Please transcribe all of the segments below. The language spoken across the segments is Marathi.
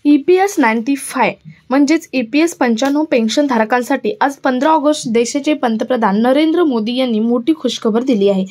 EPS 95 म्हणजेच EPS 95 पेन्शन धारकांसाठी आज 15 ऑगस्ट देशाचे पंतप्रधान नरेंद्र मोदी यांनी मोठी खुशखबर दिली आहे।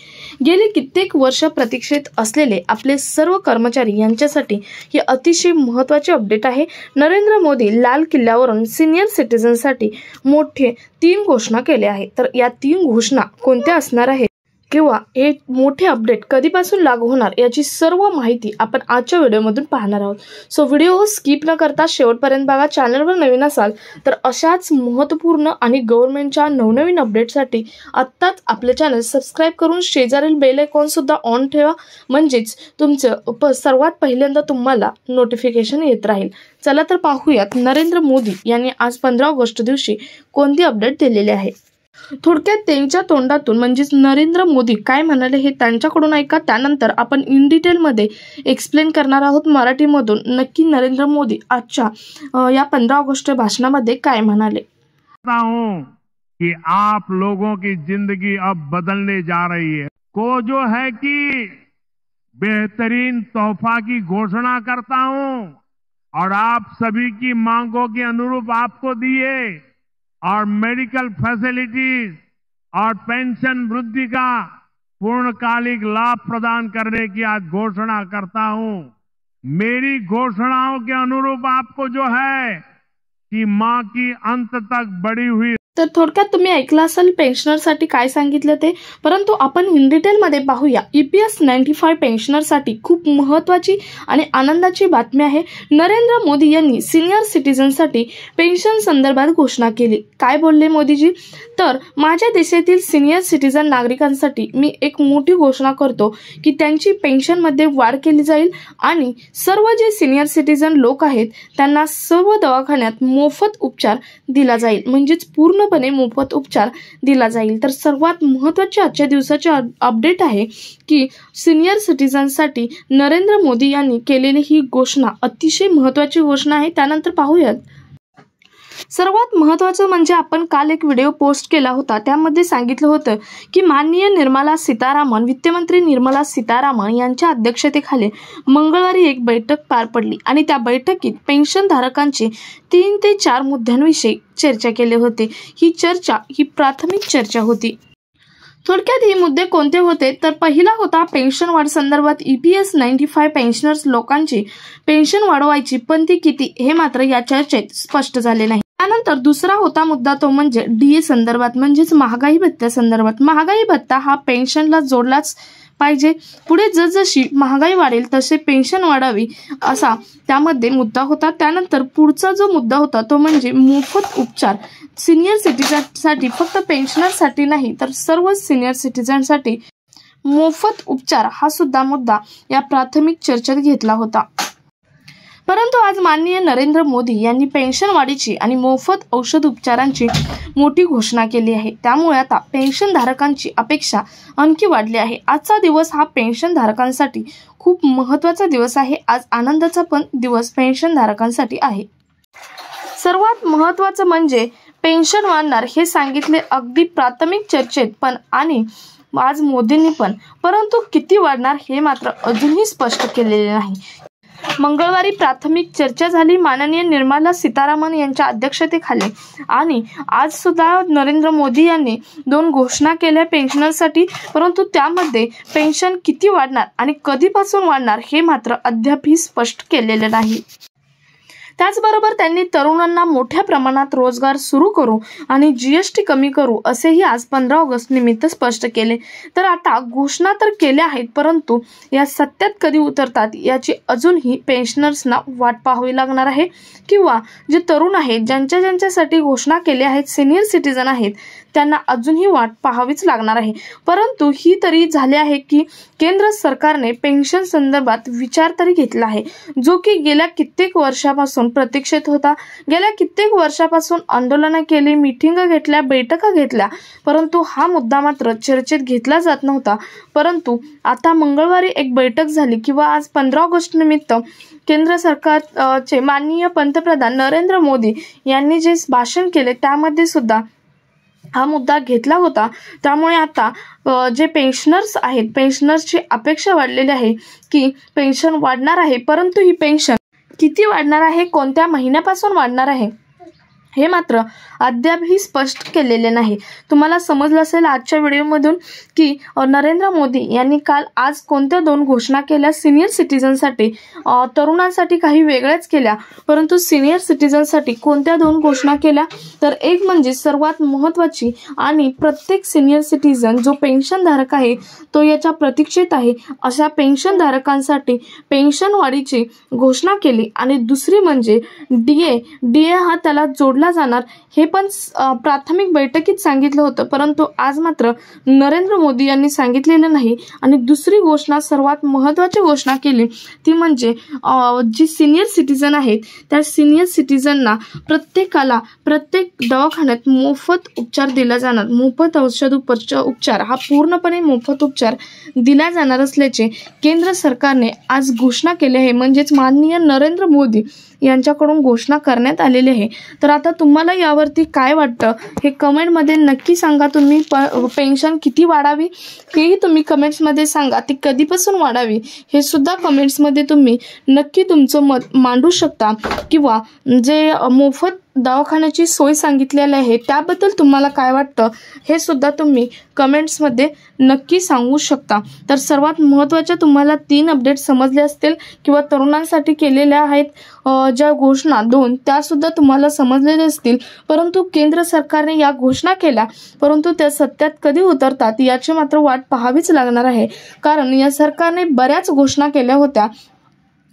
गेली कित्येक वर्ष प्रतीक्षेत असलेले आपले सर्व कर्मचारी यांच्यासाठी हे अतिशय महत्त्वाचे अपडेट आहे। नरेंद्र मोदी लाल किल्ल्यावरून सिनियर सिटीजनसाठी मोठे 3 घोषणा केले आहे। तर या 3 घोषणा कोणत्या असणार आहेत किंवा हे मोठे अपडेट कधीपासून लागू होणार याची सर्व माहिती आपण आजच्या व्हिडिओमधून पाहणार आहोत। सो व्हिडिओ स्किप न करता शेवटपर्यंत बघा। चॅनलवर नवीन असाल तर अशाच महत्त्वपूर्ण आणि गव्हर्नमेंटच्या नवनवीन अपडेटसाठी आत्ताच आपले चॅनल सबस्क्राइब करून शेजारील बेल आयकॉन सुद्धा ऑन ठेवा, म्हणजेच तुमचं सर्वात पहिल्यांदा तुम्हाला नोटिफिकेशन येत राहील। चला तर पाहूयात नरेंद्र मोदी यांनी आज 15 ऑगस्ट दिवशी कोणती अपडेट दिलेली आहे। थोडक्यात त्यांच्या तोंडातून म्हणजेच नरेंद्र मोदी काय म्हणाले हे त्यांच्याकडून ऐका, त्यानंतर आपण इन डिटेल मध्ये एक्सप्लेन करणार आहोत मराठीमधून नक्की नरेंद्र मोदी आजच्या या 15 ऑगस्ट भाषणामध्ये काय म्हणाले। कि आप लोगों की जिंदगी अब बदलने जा रही है। को जो है कि बेहतरीन तोहफा की घोषणा करता हूं और आप सभी की मांगों के अनुरूप आपको दिए और मेडिकल फैसिलिटीज और पेंशन वृद्धि का पूर्णकालिक लाभ प्रदान करने की आज घोषणा करता हूं। मेरी घोषणाओं के अनुरूप आपको जो है कि मां की अंत तक बढ़ी हुई। तर थोडक्यात तुम्ही ऐकलं असेल पेन्शनरसाठी काय सांगितलं ते, परंतु आपण इन डिटेल मध्ये पाहूया। EPS 95 पेन्शनरसाठी खूप महत्त्वाची आणि आनंदाची बातमी आहे। नरेंद्र मोदी यांनी सिनियर सिटीजनसाठी पेन्शन संदर्भात घोषणा केली। काय बोलले मोदीजी, तर माझ्या देशातील सिनियर सिटीजन नागरिकांसाठी मी एक मोठी घोषणा करतो की त्यांची पेन्शनमध्ये वाढ केली जाईल आणि सर्व जे सिनियर सिटीजन लोक आहेत त्यांना सर्व दवाखान्यात मोफत उपचार दिला जाईल, म्हणजेच पूर्णपणे मोफत उपचार दिला जाईल। तर सर्वात महत्त्वाचे आजच्या दिवसाचे अपडेट आहे की सिनियर सिटीजनसाठी नरेंद्र मोदी यांनी केलेली ही घोषणा अतिशय महत्त्वाची घोषणा आहे। त्यानंतर पाहूयात सर्वात महत्त्वाचं म्हणजे आपण काल एक व्हिडिओ पोस्ट केला होता, त्यामध्ये सांगितलं होतं की माननीय निर्मला सीतारामन वित्तमंत्री निर्मला सीतारामन यांच्या अध्यक्षतेखाली मंगळवारी एक बैठक पार पडली आणि त्या बैठकीत पेन्शन धारकांचे 3 ते 4 मुद्द्यांविषयी चर्चा केली होती। ही चर्चा ही प्राथमिक चर्चा होती। थोडक्यात हे मुद्दे कोणते होते, तर पहिला होता पेन्शन वाढ संदर्भात EPS 95 पेन्शनर्स लोकांची पेन्शन वाढवायची, पण ती किती हे मात्र या चर्चेत स्पष्ट झाले नाही। त्यानंतर दुसरा होता मुद्दा तो म्हणजे DA संदर्भात म्हणजेच महागाई भत्त्या संदर्भात। महागाई भत्ता हा पेन्शनला जोडलाच पाहिजे, पुढे जसजशी महागाई वाढेल तसे पेन्शन वाढावी असा त्यामध्ये मुद्दा होता। त्यानंतर पुढचा जो मुद्दा होता तो म्हणजे मोफत उपचार सिनियर सिटीजनसाठी, फक्त पेन्शनरसाठी नाही तर सर्व सिनियर सिटीजनसाठी मोफत उपचार हा सुद्धा मुद्दा या प्राथमिक चर्चेत घेतला होता। परंतु आज माननीय नरेंद्र मोदी यांनी पेन्शन वाढीची आणि मोफत औषध उपचारांची मोठी घोषणा केली आहे। त्यामुळे आता पेन्शन धारकांची अपेक्षा आणखी वाढली आहे। आजचा दिवस हा पेन्शन धारकांसाठी खूप महत्त्वाचा दिवस आहे। आज आनंदाचा पण दिवस पेन्शन धारकांसाठी आहे। सर्वात महत्त्वाचं म्हणजे पेन्शन वाढणार हे सांगितले अगदी प्राथमिक चर्चेत पण आणि आज मोदींनी पण, परंतु किती वाढणार हे मात्र अजूनही स्पष्ट केलेले नाही। मंगळवारी प्राथमिक चर्चा झाली माननीय निर्मला सीतारामन यांच्या अध्यक्षतेखाली आणि आज सुद्धा नरेंद्र मोदी यांनी 2 घोषणा केल्या पेन्शनरसाठी, परंतु त्यामध्ये पेन्शन किती वाढणार आणि कधीपासून वाढणार हे मात्र अद्यापही स्पष्ट केलेले नाही। त्याचबरोबर त्यांनी तरुणांना मोठ्या प्रमाणात रोजगार सुरू करू आणि GST कमी करू असेही आज 15 ऑगस्ट निमित्त स्पष्ट केले। तर आता घोषणा तर केल्या आहेत, परंतु या सत्यात कधी उतरतात याची अजूनही पेन्शनर्सना वाट पाहावी लागणार आहे, किंवा जे तरुण आहेत ज्यांच्यासाठी घोषणा केल्या आहेत सिनियर सिटीजन आहेत त्यांना अजूनही वाट पाहावीच लागणार आहे। परंतु ही तरी झाले आहे की केंद्र सरकारने पेन्शन संदर्भात विचार तरी घेतला आहे, जो की गेल्या कित्येक वर्षापासून प्रतीक्षेत होता। गेल्या कित्येक वर्षापासून आंदोलनं केली, मीटिंगा घेतल्या, बैठका घेतल्या, परंतु हा मुद्दा मात्र चर्चेत घेतला जात नव्हता। परंतु आता मंगळवारी एक बैठक झाली किंवा आज 15 ऑगस्ट निमित्त केंद्र सरकारचे माननीय पंतप्रधान नरेंद्र मोदी यांनी जे भाषण केले त्यामध्ये सुद्धा हा मुद्दा घेतला होता। त्यामुळे आता जे पेन्शनर्स आहेत पेन्शनर्सची अपेक्षा वाढलेली आहे की पेन्शन वाढणार आहे, परंतु ही पेन्शन किती वाढणार आहे, कोणत्या महिन्यापासून वाढणार आहे हे मात्र अद्यापही स्पष्ट केलेले नाही। तुम्हाला समजलं असेल आजच्या व्हिडिओमधून की नरेंद्र मोदी यांनी आज कोणत्या 2 घोषणा केल्या सिनियर सिटीजनसाठी। तरुणांसाठी काही वेगळ्याच केल्या, परंतु सिनियर सिटीजनसाठी कोणत्या 2 घोषणा केल्या तर एक म्हणजे सर्वात महत्त्वाची आणि प्रत्येक सिनियर सिटीजन जो पेन्शन धारक आहे तो याच्या प्रतीक्षेत आहे अशा पेन्शन धारकांसाठी पेन्शन वाढीची घोषणा केली। आणि दुसरी म्हणजे डीए हा त्याला जोडला जाणार हे पण प्राथमिक बैठकीत सांगितलं होतं, परंतु आज मात्र नरेंद्र मोदी यांनी सांगितलेलं नाही। आणि दुसरी घोषणा सर्वात महत्त्वाची घोषणा केली ती म्हणजे जी सिनियर सिटीजन आहेत त्या सिनियर सिटीजनना प्रत्येकाला प्रत्येक दवाखान्यात मोफत उपचार दिला जाणार, मोफत औषध उपचार हा पूर्णपणे मोफत उपचार दिला जाणार असल्याचे केंद्र सरकारने आज घोषणा केली आहे। म्हणजेच माननीय नरेंद्र मोदी यांच्याकडून घोषणा करण्यात आलेली आहे। तर आता तुम्हाला यावरती काय वाटतं हे कमेंटमध्ये नक्की सांगा। तुम्ही पेन्शन किती वाढावी हेही तुम्ही कमेंट्समध्ये सांगा, ती कधीपासून वाढावी हे सुद्धा कमेंट्समध्ये तुम्ही नक्की तुमचं मत मांडू शकता, किंवा जे मोफत दवाखान्याची सोय सांगितलेली आहे त्याबद्दल तुम्हाला काय वाटतं हे सुद्धा तुम्ही कमेंट्समध्ये नक्की सांगू शकता। तर सर्वात महत्त्वाच्या तुम्हाला 3 अपडेट समजले असतील किंवा तरुणांसाठी केलेल्या आहेत ज्या घोषणा 2 त्या सुद्धा तुम्हाला समजलेल्या असतील, परंतु केंद्र सरकारने या घोषणा केल्या, परंतु त्या सत्यात कधी उतरतात याची मात्र वाट पाहावीच लागणार आहे। कारण या सरकारने बऱ्याच घोषणा केल्या होत्या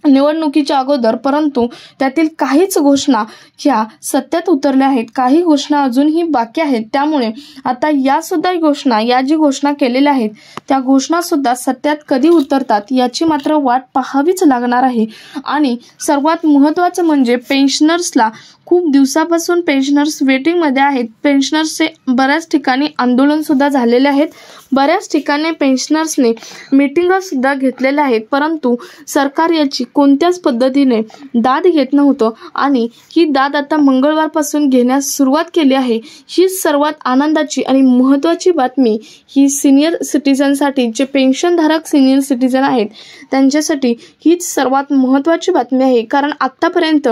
निवडणुकीच्या अगोदर, परंतु त्यातील काहीच घोषणा ह्या सत्यात उतरल्या आहेत, काही घोषणा अजूनही बाकी आहेत। त्यामुळे आता या सुद्धा घोषणा जी घोषणा केलेल्या आहेत त्या घोषणा सुद्धा सत्यात कधी उतरतात याची मात्र वाट पाहावीच लागणार आहे। आणि सर्वात महत्त्वाचं म्हणजे पेन्शनर्सला खूप दिवसापासून पेन्शनर्स वेटिंगमध्ये आहेत। पेन्शनर्सचे बऱ्याच ठिकाणी आंदोलन सुद्धा झालेले आहेत, बऱ्याच ठिकाणी पेन्शनर्सने मीटिंगा सुद्धा घेतलेल्या आहेत, परंतु सरकार याची कोणत्याच पद्धतीने दाद घेत नव्हतं। आणि ही दाद आता मंगळवारपासून घेण्यास सुरुवात केली आहे। ही सर्वात आनंदाची आणि महत्त्वाची बातमी ही सिनियर सिटीजनसाठी, जे पेन्शनधारक सिनियर सिटीजन आहेत त्यांच्यासाठी हीच सर्वात महत्त्वाची बातमी आहे। कारण आत्तापर्यंत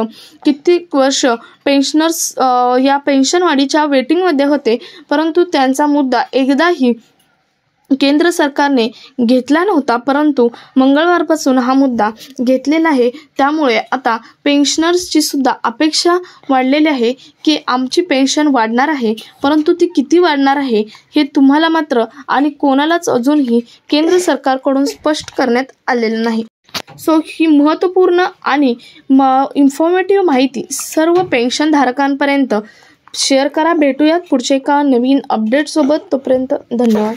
कित्येक वर्ष पेन्शनर्स या पेन्शन वाढीच्या वेटिंगमध्ये होते, परंतु त्यांचा मुद्दा एकदाही केंद्र सरकारने घेतला नव्हता, परंतु मंगळवारपासून हा मुद्दा घेतलेला आहे। त्यामुळे आता पेन्शनर्सची सुद्धा अपेक्षा वाढलेली आहे की आमची पेन्शन वाढणार आहे, परंतु ती किती वाढणार आहे हे तुम्हाला मात्र आणि कोणालाच अजूनही केंद्र सरकारकडून स्पष्ट करण्यात आलेलं नाही। सो ही महत्त्वपूर्ण आणि इन्फॉर्मेटिव्ह माहिती सर्व पेन्शन धारकांपर्यंत शेअर करा। भेटूयात पुढच्या एका नवीन अपडेट सोबत, तोपर्यंत धन्यवाद।